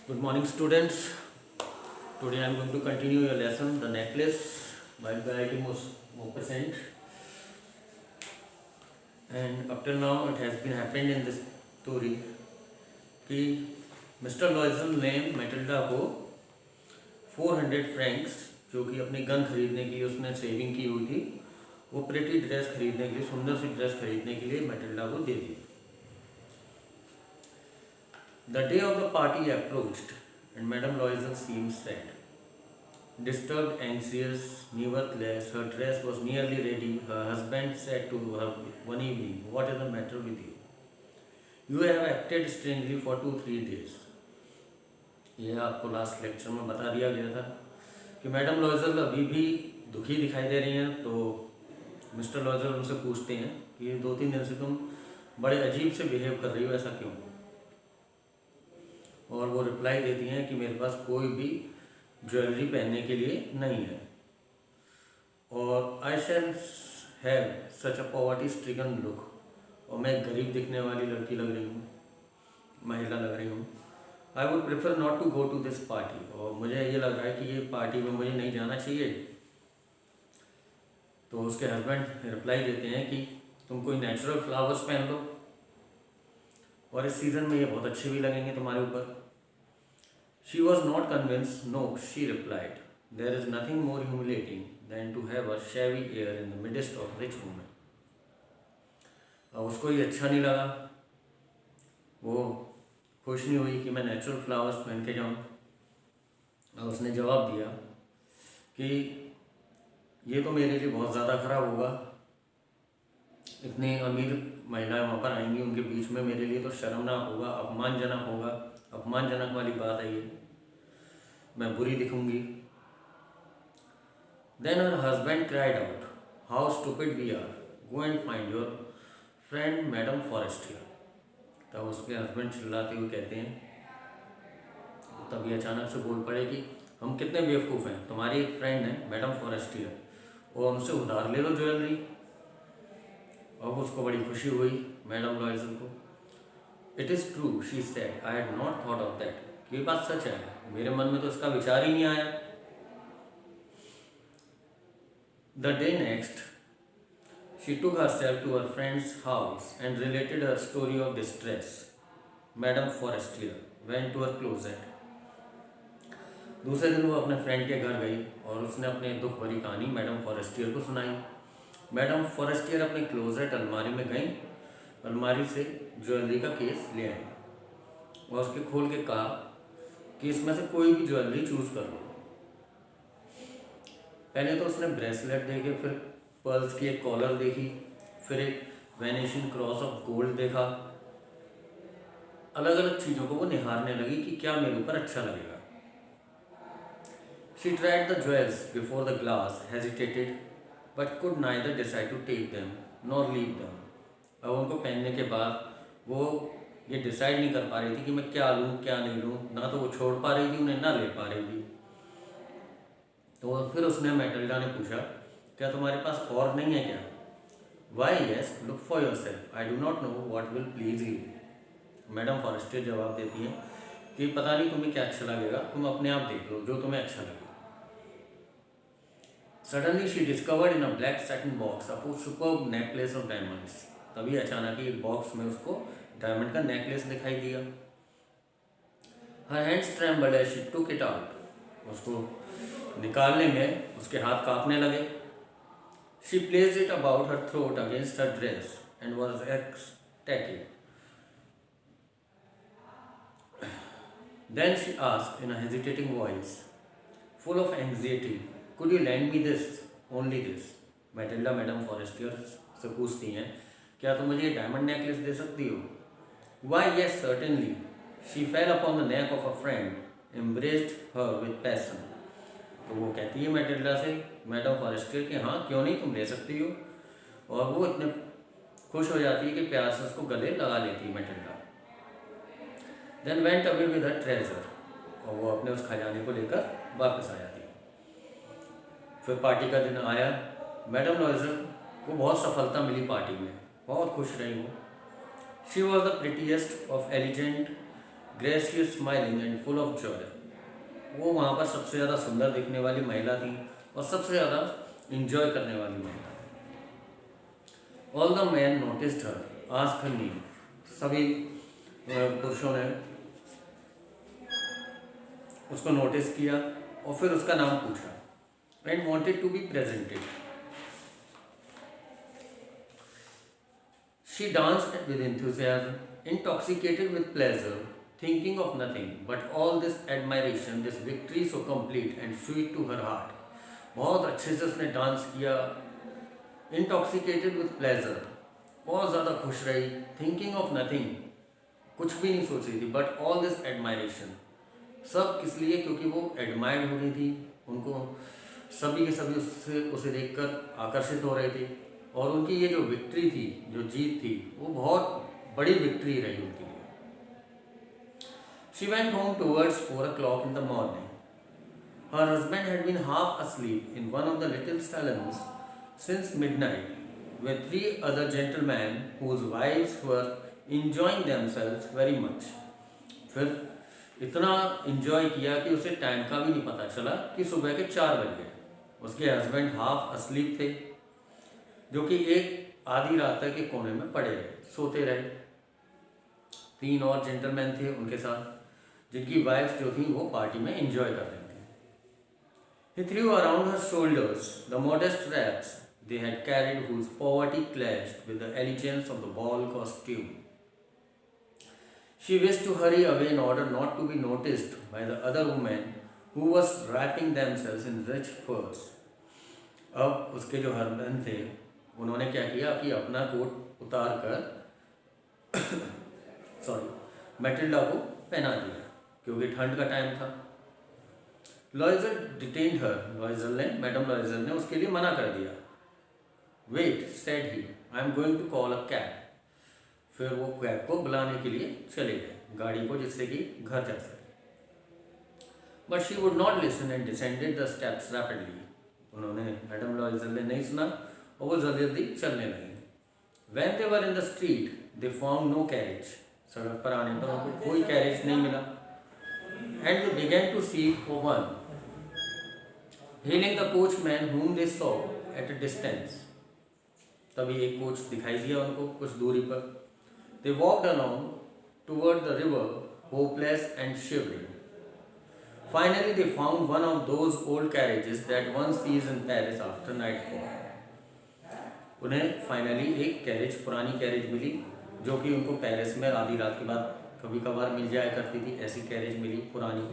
Good morning, students. Today I am going to continue your lesson, the necklace, by Gayatri Maupassant. And up till now, it has been happened in this story कि mister लॉयजल ने Matilda को 400 Franks, जो कि अपनी gun खरीदने के लिए उसने सेविंग की हुई थी, वो प्रेटी ड्रेस खरीदने के लिए, सुंदर सी ड्रेस खरीदने के लिए मैटिल्डा को दे दी. The day of the party approached, and Madame Loisel seemed sad. Disturbed, anxious, nevertheless, her dress was nearly ready. Her husband said to her one evening, "What is the matter with you? You have acted strangely for 2-3 days." यह आपको last lecture में बता दिया गया था कि madam लॉयजल अभी भी दुखी दिखाई दे रही हैं. तो मिस्टर लॉयजल उनसे पूछते हैं कि 2-3 दिन से तुम बड़े अजीब से बिहेव कर रही हो, ऐसा क्यों? और वो रिप्लाई देती हैं कि मेरे पास कोई भी ज्वेलरी पहनने के लिए नहीं है, और I shall have such a poverty stricken look, और मैं गरीब दिखने वाली लड़की लग रही हूँ, महिला लग रही हूँ. I would prefer not to go to this party, और मुझे ये लग रहा है कि ये पार्टी में मुझे नहीं जाना चाहिए. तो उसके हस्बैंड रिप्लाई देते हैं कि तुम कोई नेचुरल फ्लावर्स पहन लो, और इस सीज़न में ये बहुत अच्छे भी लगेंगे तुम्हारे ऊपर. She was not convinced. No, she replied, there is nothing more humiliating than to have a shabby air in the midst of rich women. अब उसको ये अच्छा नहीं लगा, वो खुश नहीं हुई कि मैं नेचुरल फ्लावर्स पहन के जाऊँ. और उसने जवाब दिया कि ये तो मेरे लिए बहुत ज़्यादा ख़राब होगा. इतनी अमीर महिलाएं वहाँ पर आएंगी, उनके बीच में मेरे लिए तो शर्मनाक होगा, अपमानजनक होगा. अपमानजनक वाली बात है ये, मैं बुरी दिखूंगी. Then her husband cried out, "How stupid we are! Go and find your friend Madame Forestier." तब उसके हस्बैंड चिल्लाते हुए कहते हैं, तभी अचानक से बोल पड़े कि हम कितने बेवकूफ़ हैं, तुम्हारी एक फ्रेंड है मैडम फॉरेस्टियर, और उनसे उधार ले लो ज्वेलरी. अब उसको बड़ी खुशी हुई मैडम लॉयजल को. It is true, she said, I had not thought of that. ये बात सच है, मेरे मन में तो इसका विचार ही नहीं आया. The day next she took herself to her friend's house and related her story of distress. Madam Forestier went to her closet. दूसरे दिन वो अपने फ्रेंड के घर गई और उसने अपने दुख भरी कहानी मैडम फॉरेस्टियर को सुनाई. मैडम फॉरेस्टियर अपने क्लोजेट अलमारी में गई, अलमारी से ज्वेलरी का केस ले आई और उसके खोल के कहा कि इसमें से कोई भी ज्वेलरी चूज कर लो. पहले तो उसने ब्रेसलेट देखे, फिर पर्ल्स की एक कॉलर देखी, फिर एक वेनेशियन क्रॉस ऑफ गोल्ड देखा. अलग अलग चीज़ों को वो निहारने लगी कि क्या मेरे ऊपर अच्छा लगेगा. She tried the jewels before the glass, hesitated but could neither decide to take them nor leave them. अब उनको पहनने के बाद वो ये डिसाइड नहीं कर पा रही थी कि मैं क्या लूँ क्या नहीं लूँ. ना तो वो छोड़ पा रही थी उन्हें, ना ले पा रही थी. तो फिर उसने मैटिल्डा ने पूछा, क्या तुम्हारे पास और नहीं है क्या? Why yes, look for yourself, I do not know what will please you. Madam Forestier जवाब देती हैं कि पता नहीं तुम्हें क्या अच्छा लगेगा, तुम अपने आप देख लो जो तुम्हें अच्छा लगे. Suddenly she discovered in a black satin box a superb necklace of diamonds. तभी अचानक ही एक बॉक्स में उसको डायमंड का नेकलेस दिखाई दिया. Her hands trembled as she took it out. उसको निकालने में उसके हाथ कांपने लगे. She placed it about her throat against her dress and was ecstatic. Then she asked in a hesitating voice, full of anxiety, "Could you lend me this? Only this?" Matilda madam Forestier से पूछती हैं, क्या तुम मुझे diamond necklace दे सकती हो? Why yes, certainly. She fell upon the neck of a friend, embraced her with passion. तो वो कहती है मैटिल्डा से, मैडम फॉरेस्टियर कि हाँ क्यों नहीं, तुम ले सकती हो. और वो इतने खुश हो जाती है कि प्यार से उसको गले लगा लेती है Matilda. Then went away with her treasure. और वो अपने उस खजाने को लेकर वापस आ जाती है. फिर पार्टी का दिन आया. मैडम लॉयजल को बहुत सफलता मिली पार्टी में, बहुत खुश रही वो. She was the prettiest of elegant gracious, smiling and full of Joy. वो वहाँ पर सबसे ज़्यादा सुंदर दिखने वाली महिला थी और सबसे ज़्यादा इंजॉय करने वाली महिला। All the man noticed her, asked her name. सभी पुरुषों ने उसको नोटिस किया और फिर उसका नाम पूछा। And wanted to be presented. She danced with enthusiasm, intoxicated with pleasure, thinking of nothing but all this admiration, this victory so complete and sweet to her heart. बहुत अच्छे से उसने डांस किया, इंटॉक्सिकेटेड विथ प्लेजर, बहुत ज़्यादा खुश रही, thinking of nothing, कुछ भी नहीं सोच रही थी, बट ऑल दिस एडमायरेशन, सब किस लिए, क्योंकि वो एडमायर्ड हो रही थी, उनको सभी के सभी उसे देखकर आकर्षित हो रहे थे। और उनकी ये जो विक्ट्री थी, जो जीत थी, वो बहुत बड़ी विक्ट्री रही उनके लिए। She went home towards 4 o'clock in the morning. Her husband had been half asleep in one of the little salons since midnight, with 3 other gentlemen whose wives were enjoying themselves very much. फिर इतना enjoy किया कि उसे time का भी नहीं पता चला कि सुबह के 4 बज गए। उसके हस्बैंड हाफ अस्लीप थे, जो कि एक आधी रात तक के कोने में पड़े रहे, सोते रहे। 3 और जेंटलमैन थे उनके साथ, जिनकी वाइफ्स जो थी वो पार्टी में एंजॉय कर रही थी। He threw around her shoulders the modest wraps they had carried, whose poverty clashed with the elegance of the ball costume. She wished to hurry away in order not to be noticed by the other women who was wrapping themselves in rich furs. अब उसके जो husband थे उन्होंने क्या किया कि अपना coat उतार कर मैटिल्डा को पहना दिया, क्योंकि ठंड का टाइम था। लॉइजर डिटेन्ड हर, मैडम लॉइजर ने उसके लिए मना कर दिया। Wait, said he, I am going to call a cab. फिर वो कैब को बुलाने के लिए चले गए, गाड़ी को, जिससे कि घर जा सके। But she would not listen and descended the steps rapidly. उन्होंने, मैडम लॉइजर ने नहीं सुना और वो जल्दी जल्दी चलने लगे। When they were in the street they found no carriage. सड़क पर आने पर उनको कोई कैरेज नहीं मिला। And they began to seek for one, hailing the coachman whom they saw at a distance. तभी एक कोच दिखाई दिया उनको कुछ दूरी पर। They walked along toward the river, hopeless and shivering. Finally, they found one of those old carriages that one sees in Paris after nightfall. उन्हें finally एक कैरेज, पुरानी कैरेज मिली, जो कि उनको पेरिस में आधी रात के बाद कभी कभार मिल जाया करती थी। ऐसी कैरेज मिली पुरानी।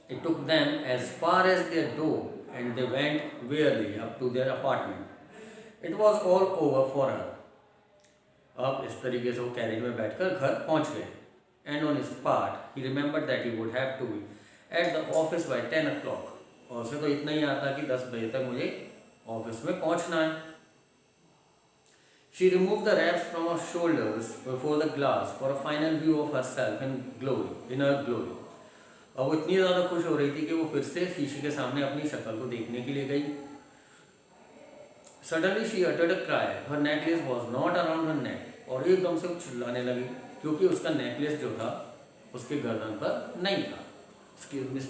It took them as far as their door, and they went wearily up to their apartment. It was all over for her. अब इस तरीके से वो कैरेज में बैठकर घर पहुंच गए। And on his part, he remembered that he would have to be at the office by 10 o'clock. और उसे तो इतना ही आता कि 10 बजे तक मुझे ऑफिस में पहुंचना है। She removed the wraps from her shoulders before the glass for a final view of herself in her glory. अब वो इतनी ज़्यादा खुश हो रही थी कि वो फिर से शीशे के सामने अपनी शक्ल को देखने के लिए गई। Suddenly she uttered a cry. Her necklace was not around her neck. और एकदम से वो चिल्लाने लगी, क्योंकि उसका नेकलेस जो था उसके गर्दन पर नहीं था। Excuse me.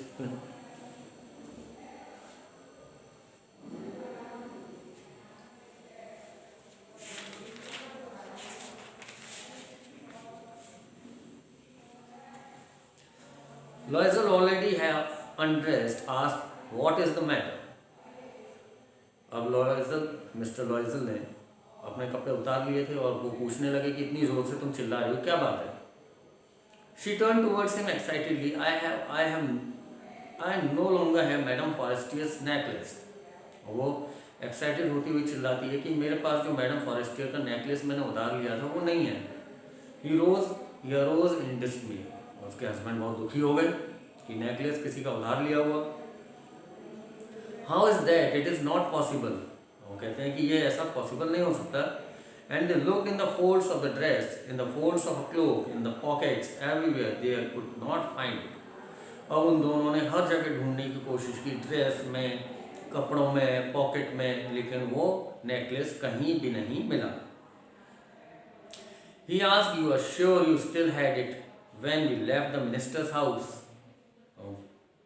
Loisel already have undressed, asked, "What is the matter?" अब मिस्टर लॉयजल ने अपने कपड़े उतार लिए थे और वो पूछने लगे कि इतनी जोर से तुम चिल्ला रही हो, क्या बात है? She turned towards him excitedly. I no longer have Madame Forestier's necklace. वो एक्साइटेड होती हुई चिल्लाती है कि मेरे पास जो मैडम फॉरेस्टियर का नेकलेस मैंने उतार लिया था वो नहीं है। He arose in dismay. उसके हस्बैंड बहुत दुखी हो गए कि नेकलेस किसी का उधार लिया हुआ। How is that? It is not possible. वो कहते हैं कि ये ऐसा पॉसिबल नहीं हो सकता। And they looked in the folds of the dress, in the folds of a cloak, in the pockets, everywhere. They could not find it. अब उन दोनों ने हर जगह ढूंढने की कोशिश की, ड्रेस में, कपड़ों में, पॉकेट में, लेकिन वो नेकलेस कहीं भी नहीं मिला। He asked, "You are sure you still had it?" when we left the minister's house.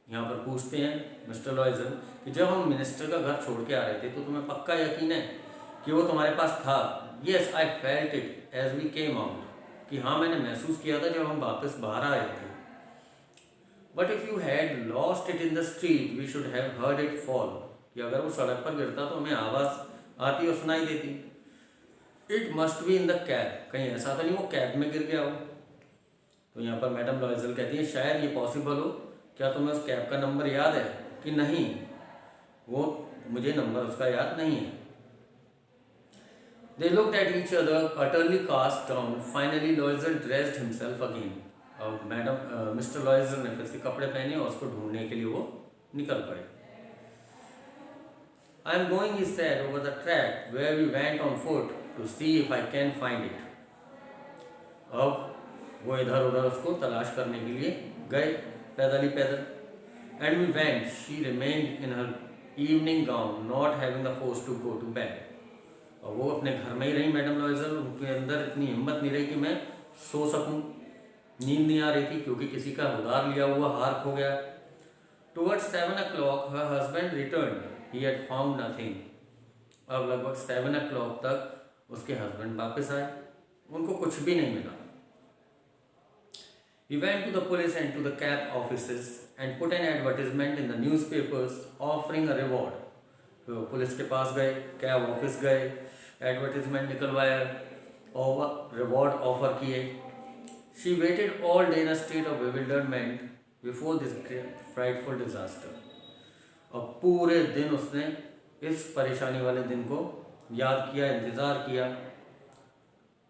यहाँ पर पूछते हैं मिस्टर लॉयजल कि जब हम मिनिस्टर का घर छोड़ के आ रहे थे तो तुम्हें पक्का यकीन है कि वो तुम्हारे पास था? Yes, I felt it as we came out. कि हाँ, मैंने महसूस किया था जब हम वापस बाहर आए थे. But if you had lost it in the street, we should have heard it fall. कि अगर वो सड़क पर गिरता तो हमें आवाज़ आती और सुनाई देती. It must be in the cab. कहीं ऐसा तो नहीं वो कैब में गिर गया हो. तो यहाँ पर मैडम लॉयजल कहती है शायद ये पॉसिबल हो. क्या तुम्हें उस कैब का नंबर याद है? कि नहीं, वो मुझे नंबर उसका याद नहीं है. They looked at each other, utterly cast down. Finally, Loisel dressed himself again. और मैडम मिस्टर लॉयजल ने फिर से कपड़े पहने और उसको ढूंढने के लिए वो निकल पड़े. I am going, he said, over the track where we went on foot to see if I can find it. अब वो इधर उधर उसको तलाश करने के लिए गए, पैदल ही पैदल. And we went. She remained in her evening gown, not having the force to go to bed. और वो अपने घर में ही रही मैडम लॉयजल. उनके अंदर इतनी हिम्मत नहीं रही कि मैं सो सकूं. नींद नहीं आ रही थी क्योंकि किसी का उधार लिया हुआ हार खो गया. Towards 7 o'clock, her husband returned. He had found nothing. अब लगभग 7 o'clock तक उसके हस्बैंड वापस आए. उनको कुछ भी नहीं मिला. He went to the police and to the cab offices and put an advertisement in the newspapers offering a reward. तो पुलिस के पास गए, कैब ऑफिस गए, एडवर्टीजमेंट निकलवाया और रिवॉर्ड ऑफर किए. She waited all day in a state of bewilderment before this frightful disaster. और पूरे दिन उसने इस परेशानी वाले दिन को याद किया, इंतज़ार किया.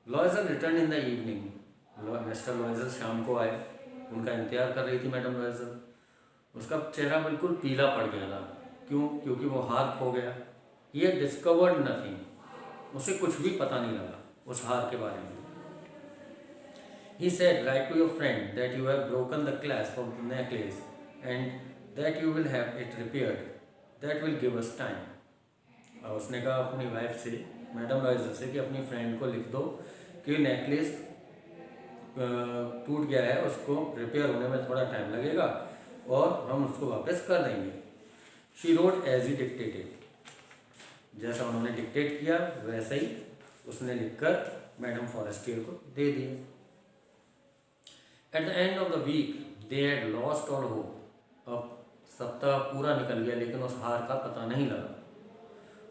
लॉयजल return in the evening. Mister लॉयजल शाम को आए. उनका इंतजार कर रही थी मैडम लॉयजल. उसका चेहरा बिल्कुल पीला पड़ गया था. क्यों? क्योंकि वो हार खो गया. He had discovered nothing. उसे कुछ भी पता नहीं लगा उस हार के बारे में. He said, write to your friend that you have broken the clasp of the necklace and that you will have it repaired. That will give us time. और उसने कहा अपनी वाइफ से, मैडम लॉयजल से, कि अपनी फ्रेंड को लिख दो कि नेकलेस टूट गया है, उसको रिपेयर होने में थोड़ा टाइम लगेगा और हम उसको वापस कर देंगे. She wrote as he dictated. जैसा उन्होंने डिक्टेट किया वैसा ही उसने लिखकर मैडम फॉरेस्टियर को दे दिया. At the end of the week, they had lost all hope. अब सप्ताह पूरा निकल गया लेकिन उस हार का पता नहीं लगा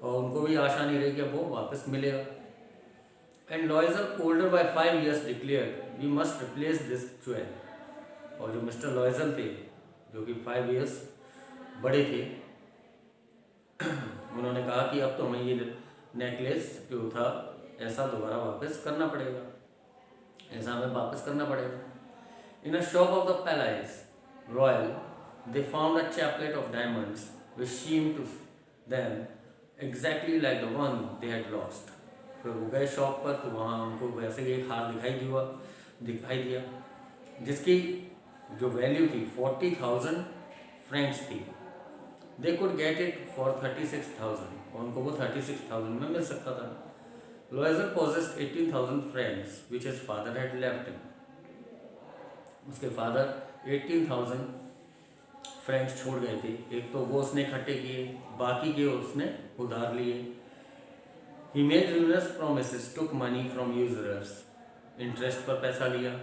और उनको भी आशा नहीं रही कि वो वापस मिलेगा. And Loisel, older by 5 years, declared, we must replace this jewel. और जो मिस्टर लॉयजल थे, जो कि 5 years बड़े थे, उन्होंने कहा कि अब तो हमें ये नेकलेस जो था ऐसा दोबारा वापस करना पड़ेगा, ऐसा हमें वापस करना पड़ेगा. In a shop of the Palace Royal, they found a chaplet of diamonds which seemed to them exactly like the one they had lost. फिर वो गए शॉप पर तो वहाँ उनको वैसे ही एक हार दिखाई दिया जिसकी जो वैल्यू थी 40,000 फ्रैंक्स थी. They could get it for 36,000 और उनको वो 36,000 में मिल सकता था. लॉयजल possessed 18,000 Franks which his father had left him. उसके फादर 18,000 फ्रैंक्स छोड़ गए थे. एक तो वो उसने इकट्ठे किए, बाकी के उसने उधार लिए. He made numerous promises, took money from usurers, interest पर पैसा लिया.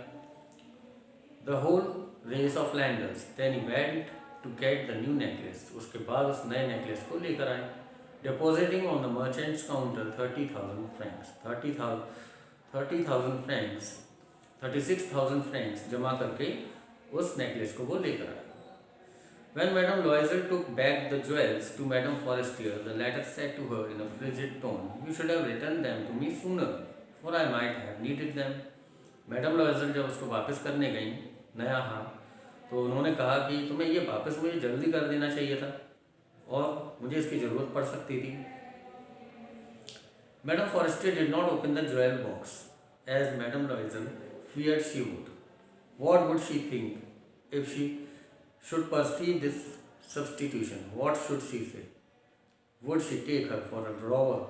The whole race of lenders. Then he went to get the new necklace. उसके बाद उस नए नेकलेस को लेकर आए. Depositing on the merchant's counter 30,000 francs. 30,000 francs, 36,000 francs जमा करके उस नेकलेस को वो लेकर आए. When Madame Loisel took back the jewels to Madame Forestier, the latter said to her in a frigid tone, "You should have returned them to me sooner, for I might have needed them." Madame Loisel जब उसको वापस करने गई नया हार, तो उन्होंने कहा कि तुम्हें ये वापस मुझे जल्दी कर देना चाहिए था और मुझे इसकी ज़रूरत पड़ सकती थी. Madame Forestier did not open the jewel box, as Madame Loisel feared she would. What would she think if she should perceive this substitution? What should she say? Would she take her for a robber?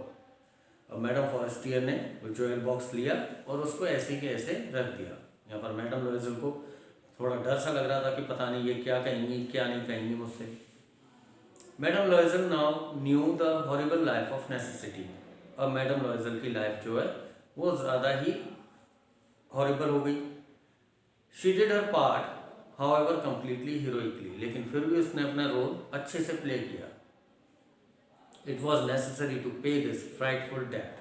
अब madam Forestier ने वो jewel box लिया और उसको ऐसे के ऐसे रख दिया. यहाँ पर मैडम लॉयजल को थोड़ा डर सा लग रहा था कि पता नहीं ये क्या कहेंगी क्या नहीं कहेंगी मुझसे। Madam लॉयजल now new the horrible life of necessity. अब मैडम लॉयजल की लाइफ जो है वो ज़्यादा ही हॉरिबल हो गई। She did her part however completely heroically, लेकिन फिर भी उसने अपना रोल अच्छे से प्ले किया। It was necessary to pay this frightful debt,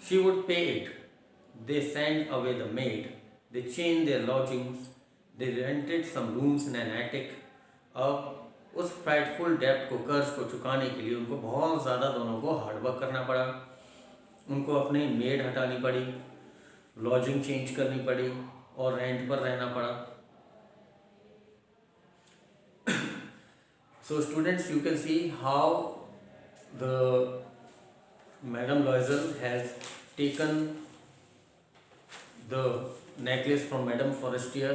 she would pay it. They send away the maid, they change their lodgings, they rented some rooms in an attic. अब उस फ्राइटफुल डेप्ट को, कर्ज को चुकाने के लिए उनको बहुत ज़्यादा दोनों को हार्डवर्क करना पड़ा। उनको अपनी मेड हटानी पड़ी, लॉजिंग चेंज करनी पड़ी और रेंट पर रहना पड़ा। So students, you can see how the madam लॉयजल has taken the necklace from Madame Forestier,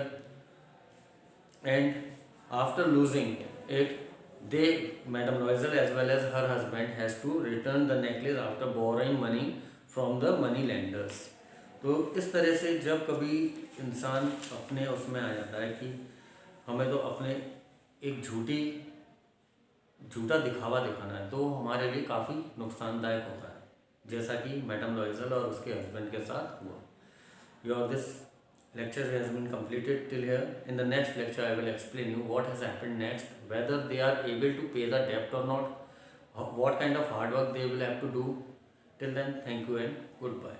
and after losing it, Madame Loisel as well as her husband has to return the necklace after borrowing money from the money lenders. तो इस तरह से जब कभी इंसान अपने उसमें आ जाता है कि हमें तो अपने एक झूठा दिखावा दिखाना है, तो हमारे लिए काफ़ी नुकसानदायक होता है, जैसा कि मैडम लॉयजल और उसके हस्बैंड के साथ हुआ। This lecture has been completed till here. In the next lecture, I will explain you what has happened next, whether they are able to pay the debt or not, what kind of hard work they will have to do. Till then, thank you and goodbye.